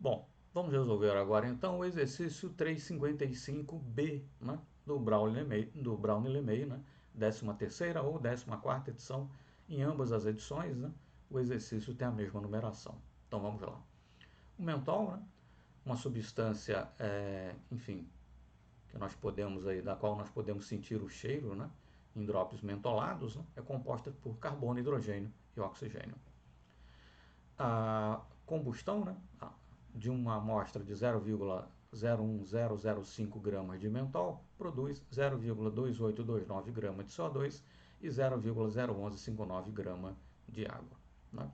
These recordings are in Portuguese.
Bom, vamos resolver agora então o exercício 355B, né, do Brown-LeMay, né, 13ª ou 14ª edição. Em ambas as edições, né, o exercício tem a mesma numeração. Então vamos lá. O mentol, né, uma substância, enfim, que nós podemos aí, da qual nós podemos sentir o cheiro, né, em drops mentolados, né, é composta por carbono, hidrogênio e oxigênio. A combustão, né, de uma amostra de 0,01005 gramas de mentol produz 0,2829 gramas de CO2 e 0,01159 gramas de água. Né?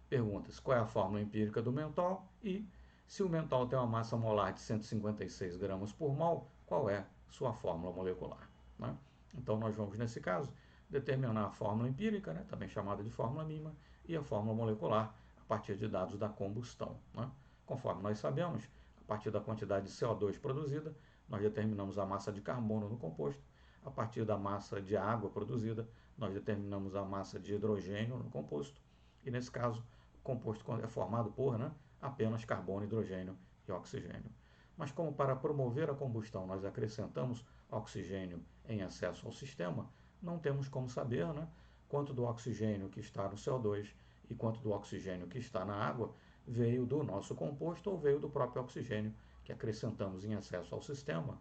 Perguntas: qual é a fórmula empírica do mentol? E se o mentol tem uma massa molar de 156 gramas por mol, qual é sua fórmula molecular? Né? Então nós vamos, nesse caso, determinar a fórmula empírica, né, também chamada de fórmula mínima, e a fórmula molecular a partir de dados da combustão. Né? Conforme nós sabemos, a partir da quantidade de CO2 produzida, nós determinamos a massa de carbono no composto. A partir da massa de água produzida, nós determinamos a massa de hidrogênio no composto. E nesse caso, o composto é formado por, né, apenas carbono, hidrogênio e oxigênio. Mas como para promover a combustão nós acrescentamos oxigênio em excesso ao sistema, não temos como saber, né, quanto do oxigênio que está no CO2 e quanto do oxigênio que está na água veio do nosso composto ou veio do próprio oxigênio que acrescentamos em excesso ao sistema,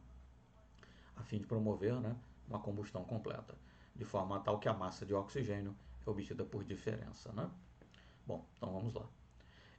a fim de promover, né, uma combustão completa, de forma tal que a massa de oxigênio é obtida por diferença. Né? Bom, então vamos lá.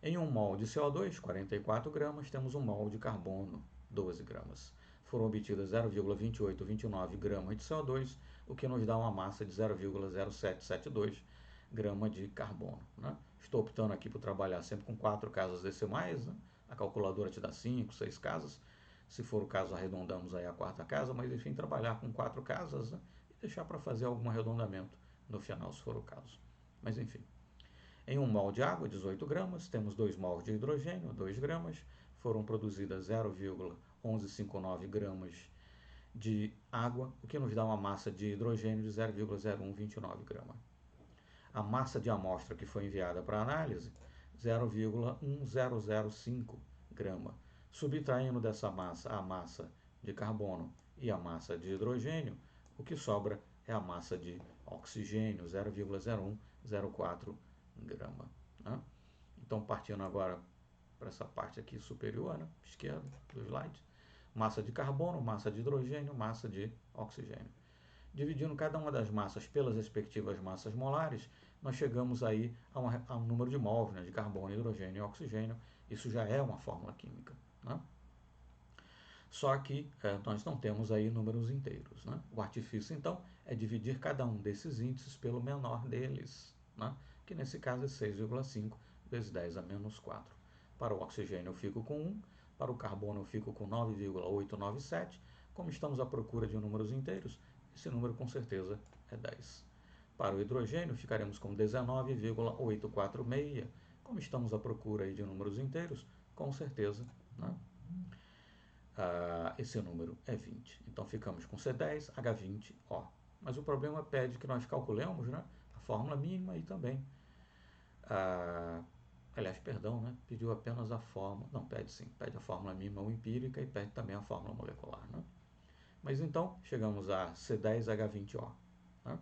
Em 1 mol de CO2, 44 gramas, temos 1 mol de carbono, 12 gramas. Foram obtidas 0,2829 gramas de CO2, o que nos dá uma massa de 0,0772 grama de carbono. Né? Estou optando aqui por trabalhar sempre com 4 casas decimais, né? A calculadora te dá 5, 6 casas. Se for o caso, arredondamos aí a 4ª casa, mas enfim, trabalhar com 4 casas, né? E deixar para fazer algum arredondamento no final, se for o caso. Mas enfim. Em 1 mol de água, 18 gramas, temos 2 mols de hidrogênio, 2 gramas. Foram produzidas 0,1159 gramas de água, o que nos dá uma massa de hidrogênio de 0,0129 gramas. A massa de amostra que foi enviada para análise, 0,1005 grama. Subtraindo dessa massa a massa de carbono e a massa de hidrogênio, o que sobra é a massa de oxigênio, 0,0104 grama. Né? Então, partindo agora para essa parte aqui superior, né, esquerda do slide, massa de carbono, massa de hidrogênio, massa de oxigênio. Dividindo cada uma das massas pelas respectivas massas molares, nós chegamos aí a um número de mols, né, de carbono, hidrogênio e oxigênio. Isso já é uma fórmula química. Né? Só que nós não temos aí números inteiros. Né? O artifício, então, é dividir cada um desses índices pelo menor deles, né? Que nesse caso é 6,5 vezes 10 a menos 4. Para o oxigênio eu fico com 1, para o carbono eu fico com 9,897. Como estamos à procura de números inteiros, esse número com certeza é 10. Para o hidrogênio ficaremos com 19,846. Como estamos à procura aí de números inteiros, com certeza, né? Esse número é 20. Então ficamos com C10, H20O. Mas o problema pede que nós calculemos, né, a fórmula mínima e também, aliás, perdão, né, pediu apenas a fórmula, não, pede sim, pede a fórmula mínima ou empírica e pede também a fórmula molecular. Né? Mas então, chegamos a C10H20O. Né?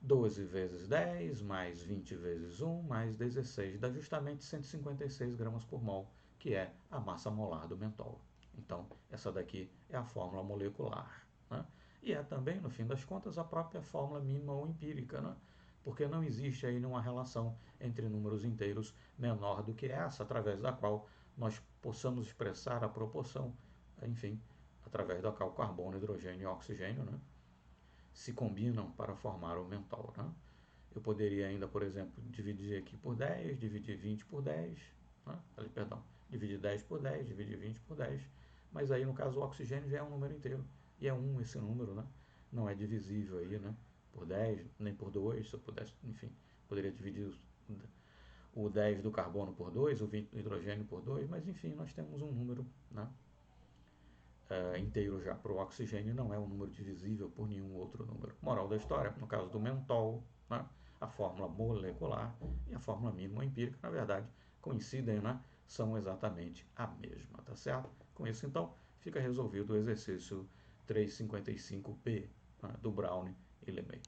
12 vezes 10, mais 20 vezes 1, mais 16, dá justamente 156 gramas por mol, que é a massa molar do mentol. Então, essa daqui é a fórmula molecular. Né? E é também, no fim das contas, a própria fórmula mínima ou empírica, né? Porque não existe aí nenhuma relação entre números inteiros menor do que essa, através da qual nós possamos expressar a proporção, enfim, através da qual carbono, hidrogênio e oxigênio, né, se combinam para formar o mentol. Né? Eu poderia ainda, por exemplo, dividir aqui por 10, dividir 20 por 10, né? Perdão, dividir 10 por 10, dividir 20 por 10, mas aí no caso o oxigênio já é um número inteiro, e é 1 esse número, né? Não é divisível aí, né, por 10, nem por 2, se eu pudesse, enfim, poderia dividir o 10 do carbono por 2, o 20 do hidrogênio por 2, mas enfim, nós temos um número, né, inteiro já para o oxigênio, não é um número divisível por nenhum outro número. Moral da história, no caso do mentol, né, a fórmula molecular e a fórmula mínima empírica, na verdade, coincidem, né, são exatamente a mesma, tá certo? Com isso, então, fica resolvido o exercício 355P, né, do Browne e LeMay.